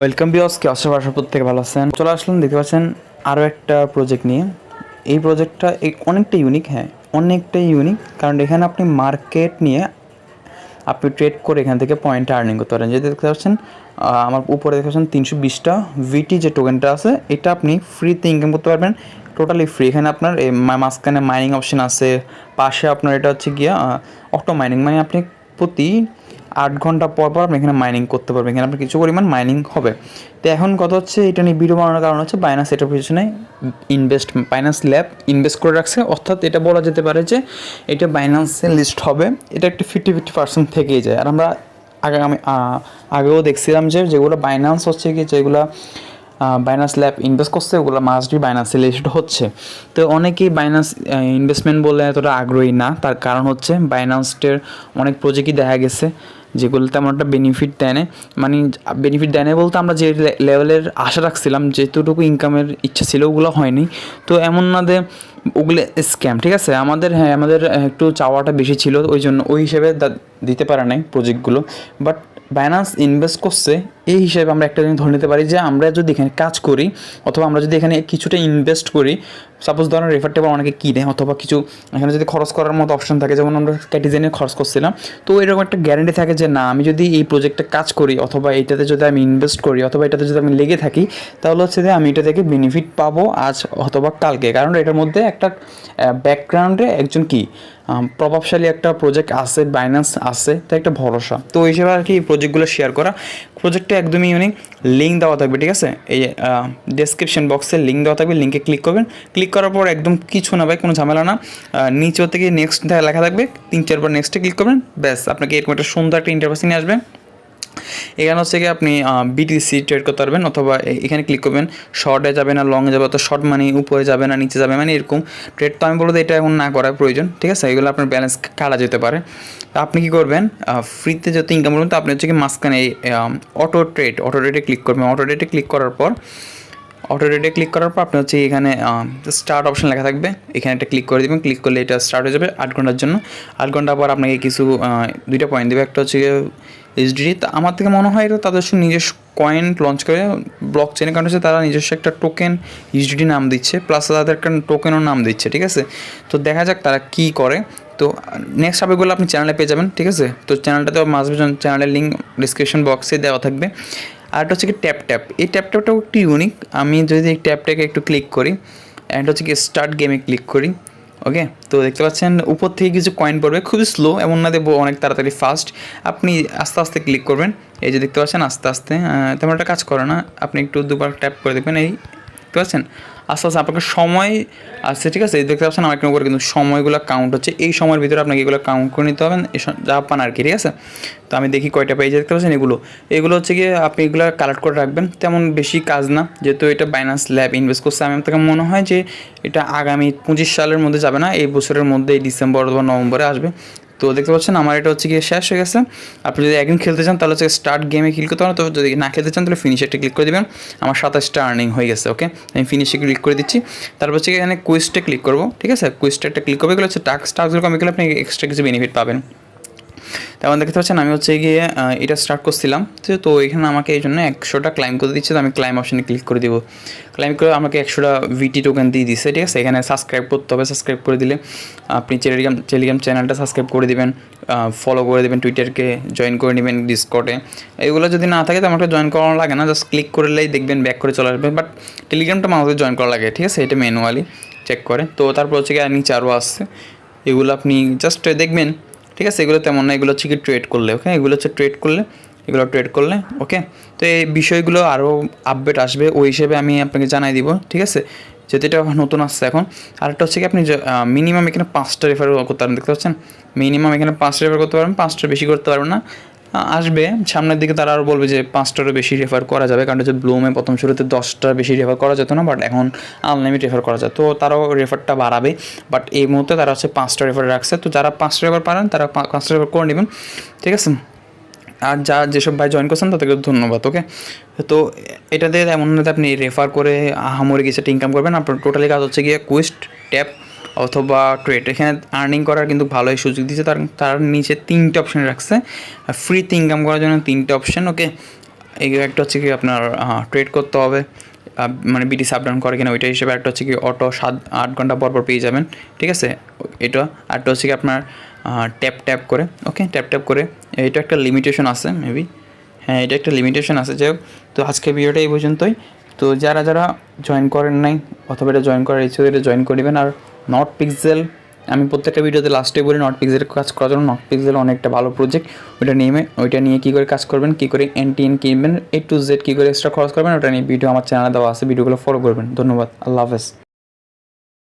Welcome viewers, কি আশা করি প্রত্যেকে ভালো আছেন। চলে আসলাম, দেখতে পাচ্ছেন আরও একটা প্রজেক্ট নিয়ে। এই প্রজেক্টটা অনেকটা ইউনিক, হ্যাঁ অনেকটাই ইউনিক, কারণ এখানে আপনি মার্কেট নিয়ে আপনি ট্রেড করে এখান থেকে পয়েন্ট আর্নিং করতে পারেন। যেটা দেখতে পাচ্ছেন আমার উপরে দেখতে পাচ্ছেন 320টা ভিটি যে টোকেনটা আছে, এটা আপনি ফ্রিতে ইনকাম করতে পারবেন, টোটালি ফ্রি। এখানে আপনার এই মাঝখানে মাইনিং অপশন আছে, পাশে আপনার এটা হচ্ছে গিয়া অটো মাইনিং, মানে আপনি প্রতি 8 ঘন্টা পর পর আপনি এখানে মাইনিং করতে পারবেন, এখানে আপনার কিছু পরিমাণ মাইনিং হবে। তো এখন কথা হচ্ছে, এটা নিয়ে ভিডিও বানানোর কারণ হচ্ছে বাইনান্স এটার পিছনে বাইনান্স ল্যাব ইনভেস্ট করে রাখছে, অর্থাৎ এটা বলা যেতে পারে যে এটা বাইনান্সে লিস্ট হবে, এটা একটা 50-50% থেকেই যায়। আর আমরা আমি আগেও দেখছিলাম যে যেগুলো বাইনান্স হচ্ছে কি, যেগুলো বাইনান্স ল্যাব ইনভেস্ট করছে ওগুলো মাস্ট বি বাইনান্সে লিস্ট হচ্ছে। তো অনেকেই বাইনান্স ইনভেস্টমেন্ট বলে এতটা আগ্রহী না, তার কারণ হচ্ছে বাইনান্সের অনেক প্রজেক্টই দেখা গেছে যেগুলো তেমন একটা বেনিফিট দেয় না। মানে বেনিফিট দেয় না বলতে, আমরা যে লেভেলের আশা রাখছিলাম, যেতটুকু ইনকামের ইচ্ছা ছিল ওগুলো হয়নি। তো এমন না যে ওগুলো স্ক্যাম, ঠিক আছে, আমাদের একটু চাওয়াটা বেশি ছিল, ওই জন্য ওই হিসেবে দিতে পারে নাই প্রজেক্টগুলো। বাট বাইনান্স ইনভেস্ট করছে, এই হিসেবে আমরা একটা জিনিস ধরে নিতে পারি যে আমরা যদি এখানে কাজ করি অথবা আমরা যদি এখানে কিছুটা ইনভেস্ট করি, সাপোজ ধরেন রেফার টেবল অনেকে কিনে, অথবা কিছু এখানে যদি খরচ করার মতো অপশন থাকে, যেমন আমরা ক্যাটিজেনে খরচ করছিলাম, তো এরকম একটা গ্যারেন্টি থাকে যে না, আমি যদি এই প্রজেক্টে কাজ করি অথবা এটাতে যদি আমি ইনভেস্ট করি অথবা এটাতে যদি আমি লেগে থাকি, তাহলে হচ্ছে যে আমি এটা থেকে বেনিফিট পাবো আজ অথবা কালকে, কারণ এটার মধ্যে একটা ব্যাকগ্রাউন্ডে একজন কি প্রভাবশালী একটা প্রজেক্ট আছে, বাইনান্স আছে, তাই একটা ভরসা। তো ওই হিসেবে আর কি এই প্রজেক্টগুলো শেয়ার করা। প্রজেক্টটা একদমই ইউনিক, লিঙ্ক দেওয়া থাকবে, ঠিক আছে, এই ডেসক্রিপশন বক্সে লিঙ্ক দেওয়া থাকবে, লিঙ্কে ক্লিক করবেন। ক্লিক করার পর একদম কিছু না ভাই, কোনো ঝামেলা না, নিচে থেকে নেক্সট লেখা থাকবে, 3-4 বার নেক্সটে ক্লিক করবেন, ব্যাস আপনাকে এরকম একটা সুন্দর একটা ইন্টারফেস নিয়ে আসবে। এখানে হচ্ছে কি আপনি বিটিসি ট্রেড করতে পারবেন, অথবা এখানে ক্লিক করবেন, শর্টে যাবে না লংয়ে যাবে, অথবা শর্ট মানে উপরে যাবে না নিচে যাবে, মানে এরকম ট্রেড। তো আমি বলবো এটা এখন না করার প্রয়োজন, ঠিক আছে, এগুলো আপনার ব্যালেন্স কাটা যেতে পারে। তো আপনি কী করবেন, ফ্রিতে যত ইনকাম করবেন, তো আপনি হচ্ছে কি মাঝখানে এই অটো ট্রেডে ক্লিক করবেন। অটো ট্রেডে ক্লিক করার পর আপনি হচ্ছে এখানে স্টার্ট অপশন লেখা থাকবে, এখানে একটা ক্লিক করে দেবেন। ক্লিক করলে এটা স্টার্ট হয়ে যাবে 8 ঘন্টার জন্য। 8 ঘন্টা পর আপনাকে কিছু 2টা পয়েন্ট দেবে, একটা হচ্ছে এইচডি। তা আমার থেকে মনে হয় এটা তাদের নিজস্ব কয়েন লঞ্চ করে ব্লক চেনে, কারণ হচ্ছে তারা নিজস্ব একটা টোকেন এইচডি নাম দিচ্ছে, প্লাস তাদের একটা টোকেনও নাম দিচ্ছে, ঠিক আছে। তো দেখা যাক তারা কী করে। তো নেক্সট আপডেটগুলো আপনি চ্যানেলে পেয়ে যাবেন, ঠিক আছে। তো চ্যানেলটাতে মাসবে, চ্যানেলের লিঙ্ক ডিসক্রিপশন বক্সে দেওয়া থাকবে। আর একটা হচ্ছে কি ট্যাপটাও একটু ইউনিক। আমি যদি এই ট্যাপটাকে একটু ক্লিক করি অ্যান্ড হচ্ছে কি স্টার্ট গেমে ক্লিক করি, ওকে, তো দেখতে পাচ্ছেন উপর থেকে কিছু কয়েন পড়বে, খুবই স্লো, এমন না দেবো অনেক তাড়াতাড়ি ফাস্ট। আপনি আস্তে আস্তে ক্লিক করবেন, এই যে দেখতে পাচ্ছেন আস্তে আস্তে, তেমন একটা কাজ করে না, আপনি একটু দুবার ট্যাপ করে দেখবেন, এই দেখতে পাচ্ছেন আস্তে আস্তে আপনাকে সময় আসছে, ঠিক আছে, দেখতে পাচ্ছেন আমার উপরে কিন্তু সময়গুলো কাউন্ট হচ্ছে, এই সময়ের ভিতরে আপনাকে এগুলো কাউন্ট করে নিতে হবে, যা পান আর কি, ঠিক আছে। তো আমি দেখি কয়টা পেজ দেখতে পাচ্ছেন, এগুলো হচ্ছে গিয়ে আপনি এগুলো কালেক্ট করে রাখবেন, তেমন বেশি কাজ না, যেহেতু এটা বাইনান্স ল্যাব ইনভেস্ট করছে। আমি থেকে মনে হয় যে এটা আগামী 25 সালের মধ্যে যাবে না, এই বছরের মধ্যে ডিসেম্বর অথবা নভেম্বরে আসবে। তো দেখতে পাচ্ছেন আমার এটা হচ্ছে গিয়ে শেষ হয়ে গেছে। আপনি যদি একদিন খেলতে চান তাহলে হচ্ছে স্টার্ট গেমে ক্লিক করতে পারেন, তো যদি না খেলতে চান তাহলে ফিনিশে ক্লিক করে দেবেন। আমার 27টা আর্নিং হয়ে গেছে, ওকে, আমি ফিনিশে ক্লিক করে দিচ্ছি। তারপর হচ্ছে এখানে কুইজটে ক্লিক করবো, ঠিক আছে, কুইজটা একটা ক্লিক করবে, এগুলো হচ্ছে টাস্কগুলো কমে গেলে আপনি এক্সট্রা কিছু বেনিফিট পাবেন। তেমন দেখতে পাচ্ছেন আমি হচ্ছে গিয়ে এটা স্টার্ট করছিলাম, তো এখানে আমাকে এই জন্য 100টা ক্লাইম করে দিচ্ছে, তো আমি ক্লাইম অপশানে ক্লিক করে দিব। ক্লাইম করে আমাকে 100টা ভিটি টোকেন দিয়ে দিচ্ছে, ঠিক আছে। এখানে সাবস্ক্রাইব করতে হবে, সাবস্ক্রাইব করে দিলে আপনি টেলিগ্রাম চ্যানেলটা সাবস্ক্রাইব করে দেবেন, ফলো করে দেবেন, টুইটারকে জয়েন করে নেবেন, ডিসকর্ডে। এগুলো যদি না থাকে তো আমাকে জয়েন করানো লাগে না, জাস্ট ক্লিক করলেই দেখবেন ব্যাক করে চলে আসবে। বাট টেলিগ্রামটা আমাদের জয়েন করা লাগে, ঠিক আছে, এটা ম্যানুয়ালি চেক করে। তো তারপর হচ্ছে গিয়ে নিচে আরও আসছে, এগুলো আপনি জাস্ট দেখবেন, ঠিক আছে। এগুলো তেমন না, এগুলো হচ্ছে কি ট্রেড করলে, ওকে, এগুলো হচ্ছে ট্রেড করলে, ওকে। তো এই বিষয়গুলো আরও আপডেট আসবে, ওই হিসেবে আমি আপনাকে জানাই দিব, ঠিক আছে, যেহেতু এটা নতুন আসছে এখন। আরেকটা হচ্ছে কি আপনি মিনিমাম এখানে 5টা রেফার করতে পারেন, দেখতে পাচ্ছেন মিনিমাম এখানে 5টা রেফার করতে পারবেন, 5টা বেশি করতে পারবেন না। আসবে সামনের দিকে তারা আরও বলবে যে 5টারও বেশি রেফার করা যাবে, কারণ হচ্ছে ব্লুমে প্রথম শুরুতে 10টার বেশি রেফার করা যেত না, বাট এখন আনলিমিটেড রেফার করা যায়, তো তারাও রেফারটা বাড়াবে। বাট এই মুহূর্তে তারা হচ্ছে 5টা রেফার রাখছে, তো যারা 5টা রেফার পারেন তারা 5টা রেফার করে নেবেন, ঠিক আছে। আর যেসব ভাই জয়েন করছেন তাদেরকে ধন্যবাদ, ওকে। তো এটাতে এমন না আপনি রেফার করে আহামরি কিছু একটা ইনকাম করবেন, আপনার টোটালি কাজ হচ্ছে গিয়ে কুইস্ট, ট্যাপ অথবা ট্রেড। এখানে আর্নিং করার কিন্তু ভালোই সুযোগ দিচ্ছে, তার নিচে 3টে অপশান রাখছে ফ্রিতে ইনকাম করার জন্য, 3টে অপশান, ওকে। এই একটা হচ্ছে কি আপনার ট্রেড করতে হবে, মানে বিটিসি আপ ডাউন করে কিনা ওইটা হিসেবে। একটা হচ্ছে কি অটো 7-8 ঘন্টা পর পর পেয়ে যাবেন, ঠিক আছে এটা। আরেকটা হচ্ছে কি আপনার ট্যাপ ট্যাপ করে, ওকে ট্যাপ ট্যাপ করে। এটা একটা লিমিটেশন আছে মেবি, হ্যাঁ এটা একটা লিমিটেশন আছে। যাই হোক, তো আজকে ভিডিওটা এই পর্যন্তই। তো যারা যারা জয়েন করেন নাই অথবা এটা জয়েন করার ইচ্ছে এটা জয়েন করে দেবেন। আর নট পিক্সেল, আমি প্রত্যেকটা ভিডিওতে লাস্টে বলি নট পিক্সেলের কাজ করার জন্য। নট পিক্সেল অনেকটা ভালো প্রজেক্ট, ওইটা নিয়ে কী করে কাজ করবেন, কী করে NTN কিনবেন, A to Z কী করে এক্সট্রা খরচ করবেন, ওটা নিয়ে ভিডিও আমার চ্যানেলে দেওয়া আছে, ভিডিওগুলো ফলো করবেন। ধন্যবাদ, আল্লাহ হাফেজ।